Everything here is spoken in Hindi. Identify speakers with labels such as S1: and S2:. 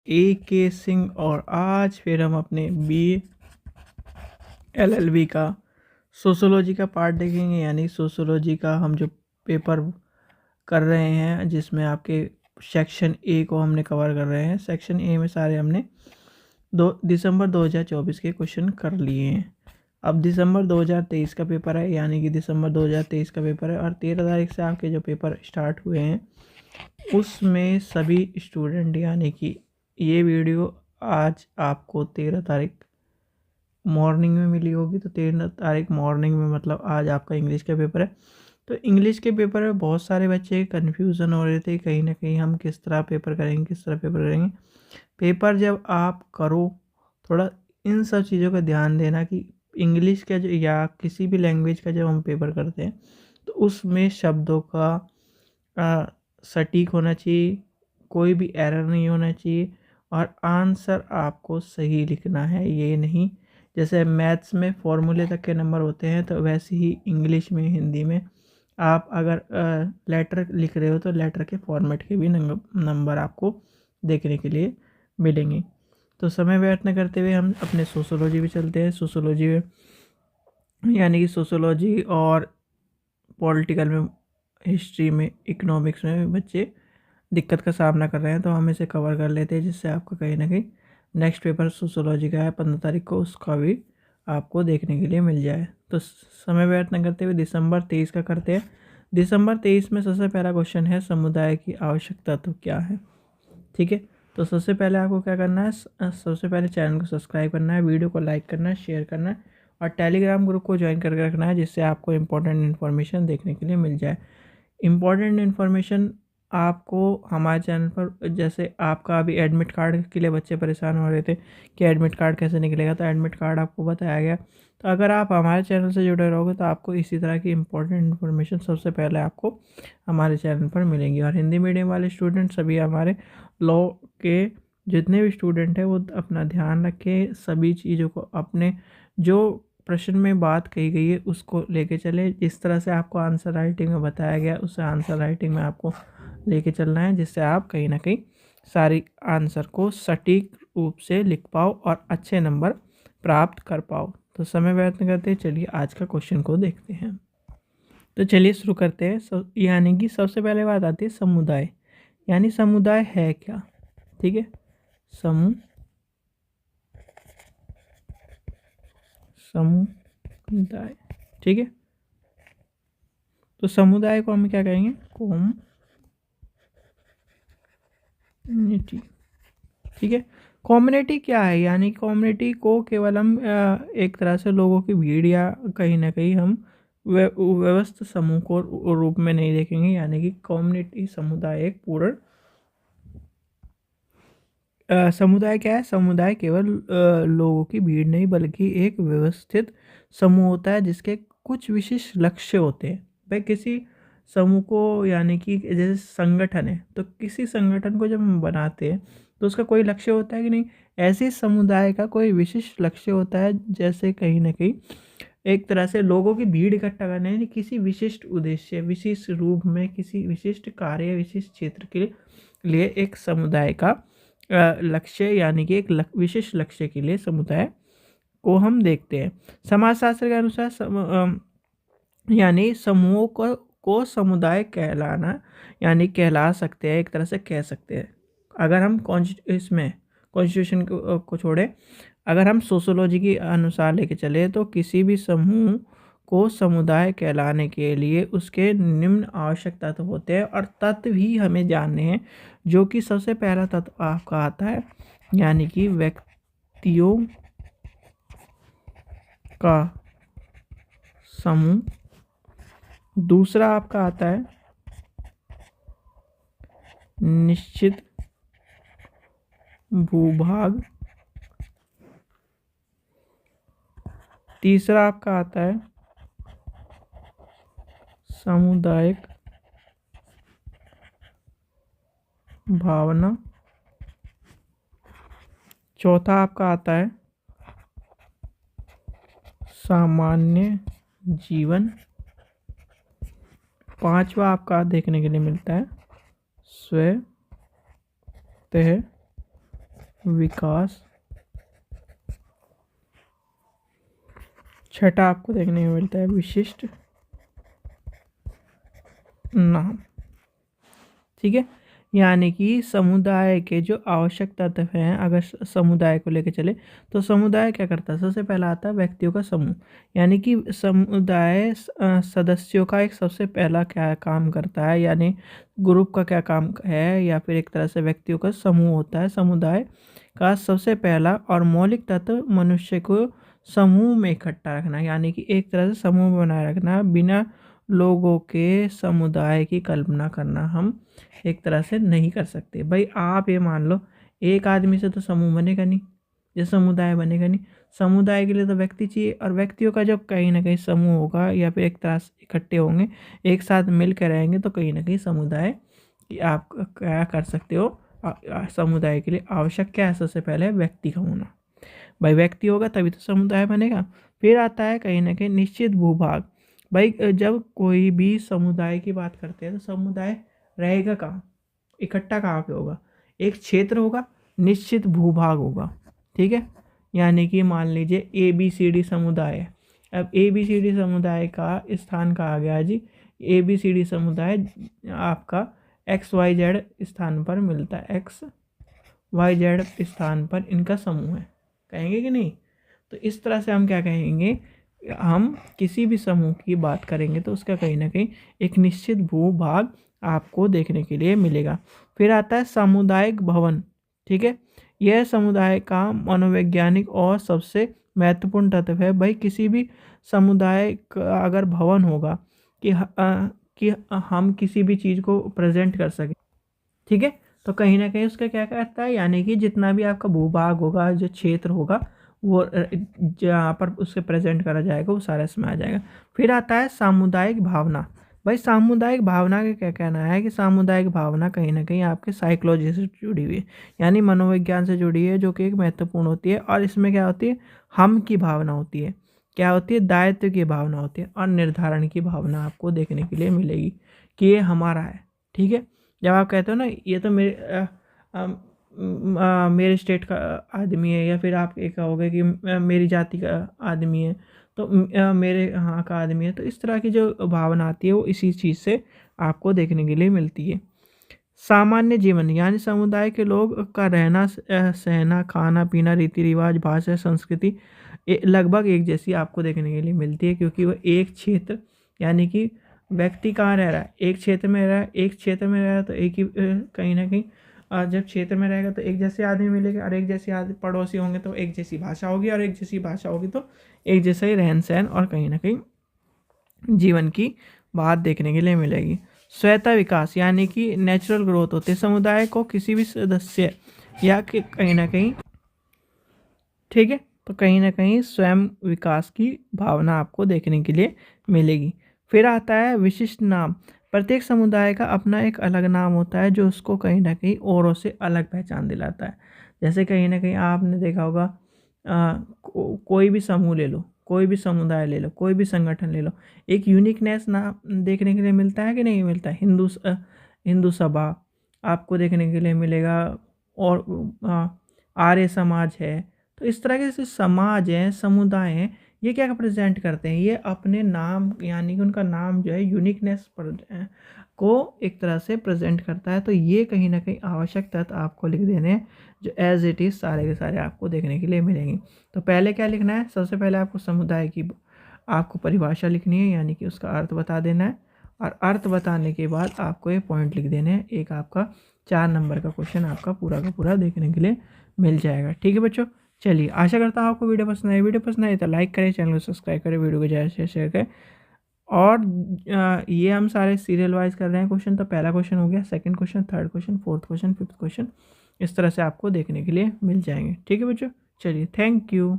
S1: AK सिंह और आज फिर हम अपने BA LLB का सोशोलॉजी का पार्ट देखेंगे। यानी सोशोलॉजी का हम जो पेपर कर रहे हैं जिसमें आपके सेक्शन A को हमने कवर कर रहे हैं। सेक्शन A में सारे हमने दिसंबर 2024 के क्वेश्चन कर लिए हैं। अब दिसंबर 2023 का पेपर है, यानी कि दिसंबर 2023 का पेपर है और 13 तारीख से आपके जो पेपर स्टार्ट हुए हैं उसमें सभी स्टूडेंट, यानी कि ये वीडियो आज आपको 13 तारीख मॉर्निंग में मिली होगी, तो 13 तारीख मॉर्निंग में मतलब आज आपका इंग्लिश का पेपर है। तो इंग्लिश के पेपर में बहुत सारे बच्चे कन्फ्यूज़न हो रहे थे कहीं ना कहीं हम किस तरह पेपर करेंगे, किस तरह पेपर करेंगे। पेपर जब आप करो थोड़ा इन सब चीज़ों का ध्यान देना कि इंग्लिश का जो या किसी भी लैंग्वेज का जब हम पेपर करते हैं तो उसमें शब्दों का सटीक होना चाहिए, कोई भी एरर नहीं होना चाहिए और आंसर आपको सही लिखना है। ये नहीं जैसे मैथ्स में फॉर्मूले तक के नंबर होते हैं तो वैसे ही इंग्लिश में, हिंदी में आप अगर लेटर लिख रहे हो तो लेटर के फॉर्मेट के भी नंबर आपको देखने के लिए मिलेंगे। तो समय व्यर्थ न करते हुए हम अपने सोशोलॉजी पे चलते हैं। सोशोलॉजी में यानी कि सोशोलॉजी और पॉलिटिकल में, हिस्ट्री में, इकोनॉमिक्स में बच्चे दिक्कत का सामना कर रहे हैं, तो हम इसे कवर कर लेते हैं जिससे आपका कहीं ना कहीं नेक्स्ट पेपर सोशोलॉजी का है 15 तारीख को, उसका भी आपको देखने के लिए मिल जाए। तो समय व्यर्थ न करते हुए दिसंबर 23 का करते हैं। दिसंबर 23 में सबसे पहला क्वेश्चन है समुदाय की आवश्यकता तो क्या है। ठीक है, तो सबसे पहले आपको क्या करना है, सबसे पहले चैनल को सब्सक्राइब करना है, वीडियो को लाइक करना है, शेयर करना है और टेलीग्राम ग्रुप को ज्वाइन करके रखना है जिससे आपको इंपॉर्टेंट इन्फॉर्मेशन देखने के लिए मिल जाए। इम्पॉर्टेंट इन्फॉर्मेशन आपको हमारे चैनल पर, जैसे आपका अभी एडमिट कार्ड के लिए बच्चे परेशान हो रहे थे कि एडमिट कार्ड कैसे निकलेगा, तो एडमिट कार्ड आपको बताया गया। तो अगर आप हमारे चैनल से जुड़े रहोगे तो आपको इसी तरह की इम्पोर्टेंट इन्फॉर्मेशन सबसे पहले आपको हमारे चैनल पर मिलेंगी। और हिंदी मीडियम वाले स्टूडेंट सभी, हमारे लॉ के जितने भी स्टूडेंट हैं वो अपना ध्यान रखें, सभी चीज़ों को अपने जो प्रश्न में बात कही गई है उसको लेके चले। जिस तरह से आपको आंसर राइटिंग में बताया गया उस आंसर राइटिंग में आपको लेके चलना है जिससे आप कहीं ना कहीं सारी आंसर को सटीक रूप से लिख पाओ और अच्छे नंबर प्राप्त कर पाओ। तो समय व्यर्थ न करते चलिए आज का क्वेश्चन को देखते हैं। तो चलिए शुरू करते हैं। यानी कि सबसे पहले बात आती है समुदाय। यानी समुदाय है क्या। ठीक है, समुदाय। ठीक है, तो समुदाय को हम क्या कहेंगे, कम्युनिटी। ठीक है, कम्युनिटी क्या है, यानी कम्युनिटी को केवल हम एक तरह से लोगों की भीड़ या कहीं ना कहीं हम व्यवस्थित समूह को रूप में नहीं देखेंगे। यानी कि कम्युनिटी, समुदाय एक पूर्ण समुदाय क्या है, समुदाय केवल लोगों की भीड़ नहीं बल्कि एक व्यवस्थित समूह होता है जिसके कुछ विशिष्ट लक्ष्य होते हैं। भाई किसी समूह को, यानी कि जैसे संगठन है तो किसी संगठन को जब हम बनाते हैं तो उसका कोई लक्ष्य होता है कि नहीं, ऐसे समुदाय का कोई विशिष्ट लक्ष्य होता है। जैसे कहीं ना कहीं एक तरह से लोगों की भीड़ इकट्ठा करना है, किसी विशिष्ट उद्देश्य, विशिष्ट रूप में, किसी विशिष्ट कार्य, विशिष्ट क्षेत्र के लिए एक समुदाय का लक्ष्य, यानी कि एक विशिष्ट लक्ष्य के लिए समुदाय को हम देखते हैं। समाजशास्त्र के अनुसार यानी समूहों को समुदाय कहलाना, यानी कहला सकते हैं, एक तरह से कह सकते हैं। अगर हम इसमें कॉन्स्टिट्यूशन को छोड़े, अगर हम सोशोलॉजी के अनुसार लेके चले तो किसी भी समूह को समुदाय कहलाने के लिए उसके निम्न आवश्यक तत्व होते हैं और तत्व भी हमें जानने हैं। जो कि सबसे पहला तत्व आपका आता है, यानी कि व्यक्तियों का समूह। दूसरा आपका आता है निश्चित भूभाग। तीसरा आपका आता है सामुदायिक भावना। चौथा आपका आता है सामान्य जीवन। पांचवा आपका देखने के लिए मिलता है स्वतः विकास। छठा आपको देखने को मिलता है विशिष्ट नाम। ठीक है, यानी कि समुदाय के जो आवश्यक तत्व हैं, अगर समुदाय को लेकर चले तो समुदाय क्या करता है? सबसे पहला आता है व्यक्तियों का समूह, यानी कि समुदाय सदस्यों का एक सबसे पहला क्या काम करता है, यानी ग्रुप का क्या काम है, या फिर एक तरह से व्यक्तियों का समूह होता है। समुदाय का सबसे पहला और मौलिक तत्व मनुष्य को समूह में इकट्ठा रखना, यानी कि एक तरह से समूह बनाए रखना। बिना लोगों के समुदाय की कल्पना करना हम एक तरह से नहीं कर सकते। भाई आप ये मान लो, एक आदमी से तो समूह बनेगा नहीं, ये समुदाय बनेगा नहीं। समुदाय के लिए तो व्यक्ति चाहिए, और व्यक्तियों का जो कहीं ना कहीं समूह होगा या फिर एक तरह से इकट्ठे होंगे, एक साथ मिल कर रहेंगे, तो कहीं ना कहीं समुदाय की आप क्या कर सकते हो। समुदाय के लिए आवश्यक क्या है? सबसे पहले व्यक्ति का होना। भाई व्यक्ति होगा तभी तो समुदाय बनेगा। फिर आता है कहीं ना कहीं निश्चित भूभाग। भाई जब कोई भी समुदाय की बात करते हैं तो समुदाय रहेगा कहाँ, इकट्ठा कहाँ पे होगा? एक क्षेत्र होगा, निश्चित भूभाग होगा। ठीक है, यानी कि मान लीजिए ABCD समुदाय है। अब ABCD समुदाय का स्थान कहाँ गया जी? ABCD समुदाय आपका XYZ स्थान पर मिलता है, XYZ स्थान पर इनका समूह है, कहेंगे कि नहीं? तो इस तरह से हम क्या कहेंगे, हम किसी भी समूह की बात करेंगे तो उसका कहीं ना कहीं एक निश्चित भूभाग आपको देखने के लिए मिलेगा। फिर आता है सामुदायिक भवन। ठीक है, यह समुदाय का मनोवैज्ञानिक और सबसे महत्वपूर्ण तत्व है। भाई किसी भी समुदाय का अगर भवन होगा कि हम किसी भी चीज़ को प्रेजेंट कर सकें, ठीक है, तो कहीं ना कहीं उसका क्या करता है, यानी कि जितना भी आपका भूभाग होगा, जो क्षेत्र होगा, वो जहाँ पर उससे प्रेजेंट करा जाएगा वो सारा इसमें आ जाएगा। फिर आता है सामुदायिक भावना। भाई सामुदायिक भावना का क्या कहना है कि सामुदायिक भावना कहीं ना कहीं आपके साइकोलॉजी से जुड़ी हुई है, यानी मनोविज्ञान से जुड़ी है, जो कि एक महत्वपूर्ण होती है। और इसमें क्या होती है? हम की भावना होती है। क्या होती है? दायित्व की भावना होती है, और निर्धारण की भावना आपको देखने के लिए मिलेगी कि ये हमारा है। ठीक है, जब आप कहते हो ना ये तो मेरे स्टेट का आदमी है, या फिर आप ये कहोगे कि मेरी जाति का आदमी है, तो मेरे यहाँ का आदमी है, तो इस तरह की जो भावना आती है वो इसी चीज़ से आपको देखने के लिए मिलती है। सामान्य जीवन, यानी समुदाय के लोग का रहना सहना, खाना पीना, रीति रिवाज, भाषा, संस्कृति लगभग एक जैसी आपको देखने के लिए मिलती है, क्योंकि वो एक क्षेत्र, यानी कि व्यक्ति कहाँ रह रहा है? एक क्षेत्र में रह रहा है। एक क्षेत्र में रह रहा है तो एक ही कहीं ना कहीं जब क्षेत्र में रहेगा तो एक जैसे आदमी मिलेंगे, और एक जैसे आदमी पड़ोसी होंगे तो एक जैसी भाषा होगी, और एक जैसी भाषा होगी तो एक जैसा ही रहन सहन और कहीं ना कहीं जीवन की बात देखने के लिए मिलेगी। स्वयता विकास, यानी कि नेचुरल ग्रोथ होते समुदाय को किसी भी सदस्य या कहीं ना कहीं, ठीक है, तो कहीं ना कहीं स्वयं विकास की भावना आपको देखने के लिए मिलेगी। फिर आता है विशिष्ट नाम। प्रत्येक समुदाय का अपना एक अलग नाम होता है, जो उसको कहीं ना कहीं औरों से अलग पहचान दिलाता है। जैसे कहीं ना कहीं आपने देखा होगा, कोई भी समूह ले लो, कोई भी समुदाय ले लो, कोई भी संगठन ले लो, एक यूनिकनेस नाम देखने के लिए मिलता है कि नहीं मिलता है? हिंदू सभा आपको देखने के लिए मिलेगा, और आर्य समाज है। तो इस तरह के जैसे समाज हैं, समुदाय हैं, ये क्या प्रेजेंट करते हैं? ये अपने नाम, यानी कि उनका नाम जो है यूनिकनेस पर को एक तरह से प्रेजेंट करता है। तो ये कहीं ना कहीं आवश्यक तत्व आपको लिख देने हैं, जो एज इट इज़ सारे के सारे आपको देखने के लिए मिलेंगे। तो पहले क्या लिखना है? सबसे पहले आपको समुदाय की आपको परिभाषा लिखनी है, यानी कि उसका अर्थ बता देना है, और अर्थ बताने के बाद आपको ये पॉइंट लिख देने हैं। एक आपका 4 नंबर का क्वेश्चन आपका पूरा का पूरा देखने के लिए मिल जाएगा। ठीक है बच्चों, चलिए आशा करता हूँ आपको वीडियो पसंद आई। वीडियो पसंद आई तो लाइक करें, चैनल को सब्सक्राइब करें, वीडियो को ज़्यादा से शेयर करें। और ये हम सारे सीरियल वाइज कर रहे हैं क्वेश्चन। तो पहला क्वेश्चन हो गया, second question, third question, fourth question, fifth question, इस तरह से आपको देखने के लिए मिल जाएंगे। ठीक है बच्चों, चलिए थैंक यू।